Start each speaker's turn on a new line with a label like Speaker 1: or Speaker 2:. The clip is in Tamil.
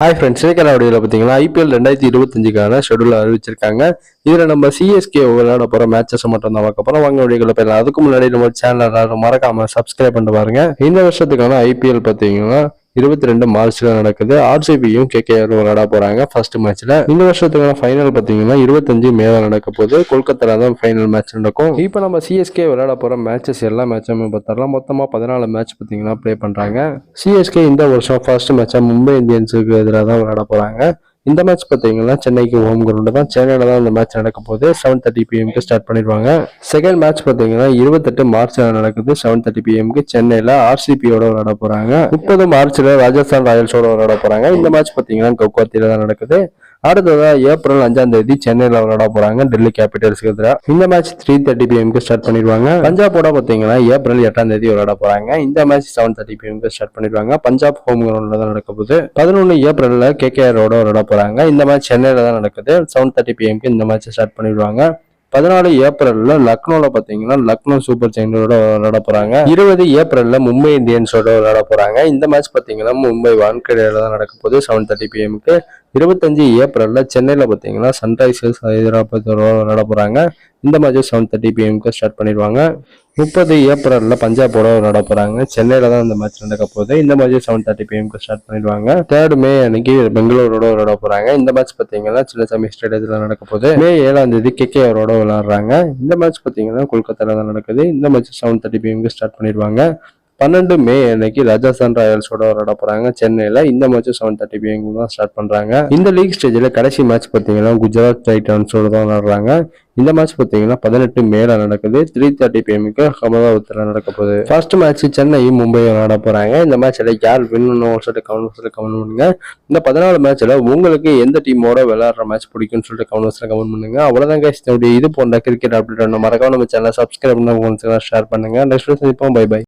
Speaker 1: ஹாய் ஃப்ரெண்ட்ஸ், இன்னைக்கான வீடியோவில் பார்த்தீங்கன்னா ஐபிஎல் 2025க்கான ஷெடியூல் அறிவிச்சிருக்காங்க. இதில் நம்ம சிஎஸ்கே விளையாட போகிற மேட்சஸ் மட்டும் தான் பார்க்க போகிறோம். வாங்க வீடியோக்குள்ள போயிடலாம். அதுக்கு முன்னாடி நம்ம சேனல் மறக்காம சப்ஸ்கிரைப் பண்ணிட்டு பாருங்க. இந்த வருஷத்துக்கான ஐபிஎல் பார்த்தீங்கன்னா 22 மார்ச்ல நடக்குது. ஆர்சிபியும் கேகேஆரும் விளையாட போறாங்க ஃபர்ஸ்ட் மேட்ச்ல. இந்த வருஷத்துக்கான ஃபைனல் பாத்தீங்கன்னா 25 மேல நடக்க போகுது. கொல்கத்தால தான் ஃபைனல் மேட்ச் நடக்கும். இப்போ நம்ம சிஎஸ்கே விளையாட போற மேட்சஸ் எல்லா மேட்சுமே பார்த்தரலாம். மொத்தமா 14 மேட்ச் பாத்தீங்கன்னா ப்ளே பண்றாங்க. சிஎஸ்கே இந்த வருஷம் ஃபர்ஸ்ட் மேட்சா மும்பை இந்தியன்ஸுக்கு எதிராக தான் விளையாட போறாங்க. இந்த மேட்ச் பார்த்தீங்கன்னா சென்னைக்கு ஹோம் கிரவுண்டு தான். சென்னையில தான் இந்த மேட்ச் நடக்க போகுது. 7:30 PM ஸ்டார்ட் பண்ணிடுவாங்க. செகண்ட் மேட்ச் பார்த்தீங்கன்னா 28 மார்ச்ல நடக்குது. 7:30 PM சென்னையில ஆர்சிபியோட விளையாட போறாங்க. 30 மார்ச்ல ராஜஸ்தான் ராயல்ஸோட விளையாட போறாங்க. இந்த மேட்ச் பார்த்தீங்கன்னா கவுகாத்தியில தான் நடக்குது. அடுத்ததா ஏப்ரல் 5 சென்னையில விளையாட போறாங்க டெல்லி கேபிட்டல்ஸ்க்கு எதிராக. இந்த மேட்ச் 3:30 PM ஸ்டார்ட் பண்ணிடுவாங்க. பஞ்சாபோட பாத்தீங்கன்னா ஏப்ரல் 8 விளையாட போறாங்க. இந்த மேட்ச் 7:30 PM ஸ்டார்ட் பண்ணிடுவாங்க. பஞ்சாப் ஹோம் கிரவுண்ட்ல தான் நடக்க போகுது. 11 ஏப்ரல்ல கேகேஆரோட விளையாட போறாங்க. இந்த மேட்ச் சென்னையில தான் நடக்குது. 7:30 PM இந்த மேட்ச் ஸ்டார்ட் பண்ணிடுவாங்க. 14 ஏப்ரல்ல லக்னோல பாத்தீங்கன்னா லக்னோ சூப்பர் ஜெயின்ஸோட விளையாட போறாங்க. 20 ஏப்ரல்ல மும்பை இந்தியன்ஸோட விளையாட போறாங்க. இந்த மேட்ச் பாத்தீங்கன்னா மும்பை வான்கடேல தான் நடக்க போகுது 7:30 PM. 25 ஏப்ரல்ல சென்னையில பாத்தீங்கன்னா சன்ரைசர்ஸ் ஹைதராபாத்தோட விளையாட போறாங்க. இந்த மேட்ச் 7:30 PM ஸ்டார்ட் பண்ணிடுவாங்க. 30 ஏப்ரல்ல பஞ்சாபோட விளையாட போறாங்க. சென்னையில தான் இந்த மேட்ச் நடக்க போகுது. இந்த மேட்ச் 7:30 PM ஸ்டார்ட் பண்ணிடுவாங்க. 3 மே அன்னைக்கு பெங்களூரோட விளையாட போறாங்க. இந்த மேட்ச் பாத்தீங்கன்னா சின்னசாமி ஸ்டேடியத்துல நடக்க போகுது. மே 7 கேகேஆரோட விளையாடுறாங்க. இந்த மேட்ச் பாத்தீங்கன்னா கொல்கத்தால தான் நடக்குது. இந்த மேட்ச் 7:30 PM ஸ்டார்ட் பண்ணிடுவாங்க. 12 மே அன்னைக்கு ராஜஸ்தான் ராயல்ஸோட விளையாட போறாங்க சென்னையில. இந்த மேட்ச் 7:30 PM தான் ஸ்டார்ட் பண்றாங்க. இந்த லீக் ஸ்டேஜ்ல கடைசி மேட்ச் பாத்தீங்கன்னா குஜராத் டைட்டன்ஸோட தான் விளையாடுறாங்க. இந்த மேட்ச் பாத்தீங்கன்னா 18 மேல நடக்குது. 3:30 PM அகமதாபாத்ல நடக்க போகுது. ஃபர்ஸ்ட் மேட்ச் சென்னை மும்பை விளையாட போறாங்க. இந்த மேட்ச்ல யார் வின்னு சொல்லிட்டு கமெண்ட் பண்ணுங்க. இந்த 14 மேட்ச்ல உங்களுக்கு எந்த டீமோட விளையாடுற மேட்ச் பிடிக்கும்னு சொல்லிட்டு கமெண்ட் பண்ணுங்க. அவ்வளவுதான் guys. இது போன்ற கிரிக்கெட் அப்டேட் மறக்காம நம்ம சேனலை சப்ஸ்கிரைப் பண்ணி ஷேர் பண்ணுங்க. நெக்ஸ்ட் வீடியோல சந்திப்போம். Bye by.